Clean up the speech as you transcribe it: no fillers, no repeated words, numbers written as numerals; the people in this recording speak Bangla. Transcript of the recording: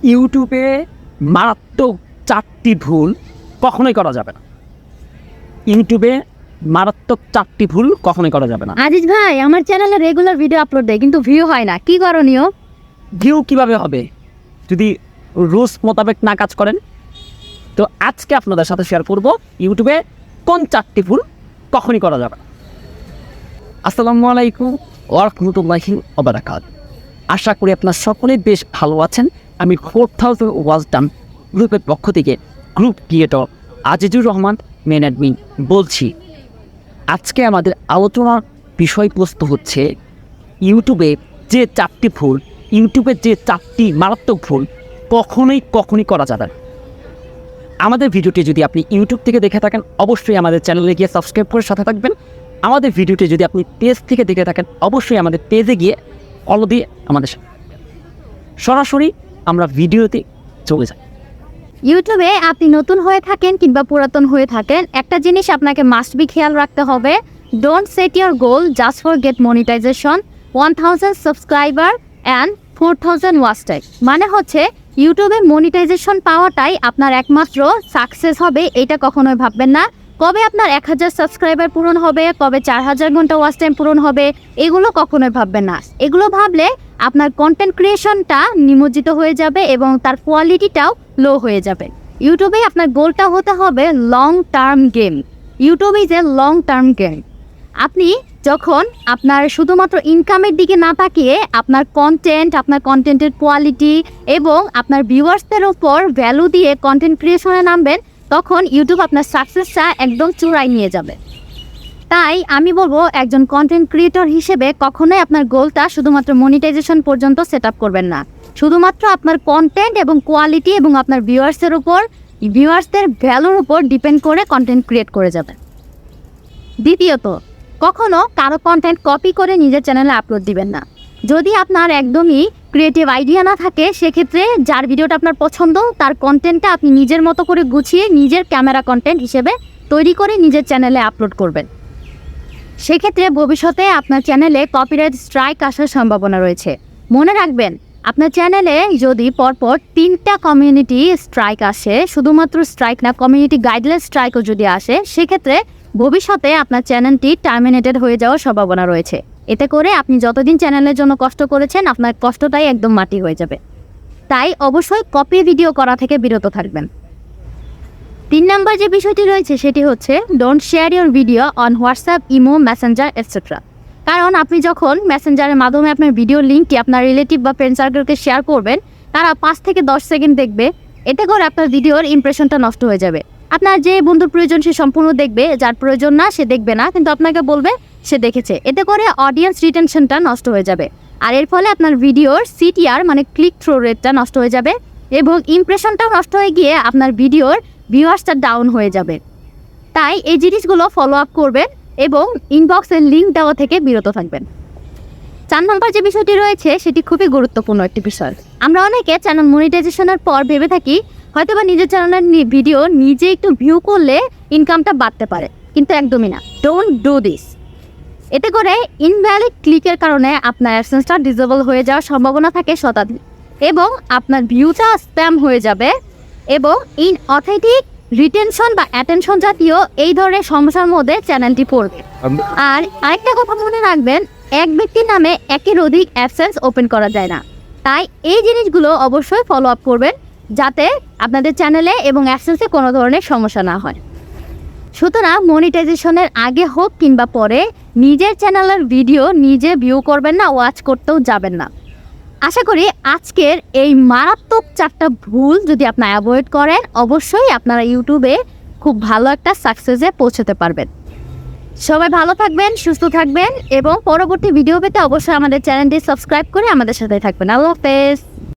ইউটিউবে মারাত্মক 4টি ভুল কখনোই করা যাবে না। ইউটিউবে মারাত্মক 4টি ভুল কখনোই করা যাবে না। আজিজ ভাই, আমার চ্যানেলে রেগুলার ভিডিও আপলোড দেয় কিন্তু ভিউ হয় না, কি করণীয়? ভিউ কিভাবে হবে যদি রুলস মোতাবেক না কাজ করেন? তো আজকে আপনাদের সাথে শেয়ার করব ইউটিউবে কোন 4টি ভুল কখনই করা যাবে না। আসসালামু আলাইকুম ওয়া রাহমাতুল্লাহি ওয়া বারাকাতুহু। আশা করি আপনারা সকলেই বেশ ভালো আছেন। আমি 4000 ওয়াচ ডান গ্রুপের পক্ষ থেকে group creator Azizur Rahman main admin বলছি। আজকে আমাদের আলোচনার বিষয়বস্তু হচ্ছে ইউটিউবে যে 4টি ভুল, ইউটিউবের যে 4টি মারাত্মক ভুল কখনোই করা যাবে না। আমাদের ভিডিওটি যদি আপনি ইউটিউব থেকে দেখে থাকেন অবশ্যই আমাদের চ্যানেলে গিয়ে সাবস্ক্রাইব করে সাথে থাকবেন। আমাদের ভিডিওটি যদি আপনি পেজ থেকে দেখে থাকেন অবশ্যই আমাদের পেজে গিয়ে ফলো দিয়ে আমাদের সাথে সরাসরি আমরা ভিডিওতে চলে যাই। ইউটিউবে আপনি নতুন হয়ে থাকেন কিংবা পুরাতন হয়ে থাকেন, একটা জিনিস আপনাকে মাস্ট বি খেয়াল রাখতে হবে। Don't set your goal just for get monetization 1000 subscriber and 4000 watch time. মানে হচ্ছে ইউটিউবে মনিটাইজেশন পাওয়াটাই আপনার একমাত্র সাকসেস হবে, এটা কখনোই ভাববেন না। কবে আপনার 1000 সাবস্ক্রাইবার পূরণ হবে, কবে 4000 ঘন্টা ওয়াচ টাইম পূরণ হবে, এগুলো কখনোই ভাববেন না। এগুলো ভাবলে আপনার কন্টেন্ট ক্রিয়েশনটা নিমজ্জিত হয়ে যাবে এবং তার কোয়ালিটিটাও লো হয়ে যাবে। ইউটিউবে আপনার গোলটা হতে হবে long term game. YouTube is a long term game. আপনি যখন আপনার শুধুমাত্র ইনকামের দিকে না তাকিয়ে আপনার কন্টেন্টের কোয়ালিটি এবং আপনার ভিউয়ার্সদের উপর ভ্যালু দিয়ে কন্টেন্ট ক্রিয়েশনে নামবেন, তখন ইউটিউব আপনার সাকসেসটা একদম চূড়ায় নিয়ে যাবে। তাই আমি বলবো একজন কন্টেন্ট ক্রিয়েটর হিসেবে কখনোই আপনার গোলটা শুধুমাত্র মনিটাইজেশন পর্যন্ত সেট আপ করবেন না। শুধুমাত্র আপনার কন্টেন্ট এবং কোয়ালিটি এবং আপনার ভিউয়ার্সদের ভ্যালুর উপর ডিপেন্ড করে কন্টেন্ট ক্রিয়েট করে যাবেন। দ্বিতীয়ত, কখনো কারো কন্টেন্ট কপি করে নিজের চ্যানেলে আপলোড দিবেন না। যদি আপনার একদমই ক্রিয়েটিভ আইডিয়া না থাকে, সেক্ষেত্রে যার ভিডিওটা আপনার পছন্দ তার কন্টেন্টটা আপনি নিজের মতো করে গুছিয়ে নিজের ক্যামেরা কন্টেন্ট হিসেবে তৈরি করে নিজের চ্যানেলে আপলোড করবেন। সেক্ষেত্রে ভবিষ্যতে আপনার চ্যানেলে কপিরাইট স্ট্রাইক আসার সম্ভাবনা রয়েছে। মনে রাখবেন, আপনার চ্যানেলে যদি পরপর 3টা কমিউনিটি স্ট্রাইক আসে, শুধুমাত্র স্ট্রাইক না কমিউনিটি গাইডলাইন স্ট্রাইকও যদি আসে, সেক্ষেত্রে ভবিষ্যতে আপনার চ্যানেলটি টার্মিনেটেড হয়ে যাওয়ার সম্ভাবনা রয়েছে। এতে করে আপনি যতদিন চ্যানেলের জন্য কষ্ট করেছেন আপনার কষ্টটাই একদম মাটি হয়ে যাবে। তাই অবশ্যই কপি ভিডিও করা থেকে বিরত থাকবেন। 3 নম্বর যে বিষয়টি রয়েছে সেটি হচ্ছে don't share your video on WhatsApp, imo, Messenger etcetera. কারণ আপনি যখন মেসেঞ্জারের মাধ্যমে আপনার ভিডিও লিঙ্কটি আপনার রিলেটিভ বা ফ্রেন্ড সার্কেলকে শেয়ার করবেন, তারা 5 থেকে 10 সেকেন্ড দেখবে। এতে করে আপনার ভিডিওর ইমপ্রেশনটা নষ্ট হয়ে যাবে। আপনার যে বন্ধুর প্রয়োজন সে সম্পূর্ণ দেখবে, যার প্রয়োজন না সে দেখবে না, কিন্তু আপনাকে বলবে সে দেখেছে। এতে করে অডিয়েন্স রিটেনশনটা নষ্ট হয়ে যাবে। আর এর ফলে আপনার ভিডিওর সিটিআর মানে ক্লিক থ্রু রেটটা নষ্ট হয়ে যাবে এবং ইমপ্রেশনটাও নষ্ট হয়ে গিয়ে আপনার ভিডিওর ভিউয়ার্সটা ডাউন হয়ে যাবে। তাই এই জিনিসগুলো ফলো আপ করবেন এবং ইনবক্সের লিঙ্ক দেওয়া থেকে বিরত থাকবেন। 4 নম্বর যে বিষয়টি রয়েছে সেটি খুবই গুরুত্বপূর্ণ একটি বিষয়। আমরা অনেকে চ্যানেল মনিটাইজেশনের পর ভেবে থাকি হয়তোবা নিজের চ্যানেলের ভিডিও নিজে একটু ভিউ করলে ইনকামটা বাড়তে পারে, কিন্তু একদমই না। Don't do this. এতে করে ইনভ্যালিড ক্লিকের কারণে আপনার অ্যাডসেন্সটা ডিসেবল হয়ে যাওয়ার সম্ভাবনা থাকে শতাধিক এবং আপনার ভিউটা স্প্যাম হয়ে যাবে এবং ইনঅথেন্টিক রিটেনশন বা অ্যাটেনশন জাতীয় এই ধরনের সমস্যার মধ্যে চ্যানেলটি পড়বে। আর আরেকটা কথা মনে রাখবেন, এক ব্যক্তির নামে একের অধিক অ্যাডসেন্স ওপেন করা যায় না। তাই এই জিনিসগুলো অবশ্যই ফলো আপ করবেন যাতে আপনাদের চ্যানেলে এবং অ্যাডসেন্সে কোনো ধরনের সমস্যা না হয়। সুতরাং মনিটাইজেশনের আগে হোক কিংবা পরে নিজের চ্যানেলের ভিডিও নিজে ভিউ করবেন না, ওয়াচ করতেও যাবেন না। আশা করি আজকের এই মারাত্মক 4টা ভুল যদি আপনারা অ্যাভয়েড করেন, অবশ্যই আপনারা ইউটিউবে খুব ভালো একটা সাকসেসে পৌঁছতে পারবেন। সবাই ভালো থাকবেন, সুস্থ থাকবেন এবং পরবর্তী ভিডিও পেতে অবশ্যই আমাদের চ্যানেলটি সাবস্ক্রাইব করে আমাদের সাথে থাকবেন। আল্লাহ হাফেজ।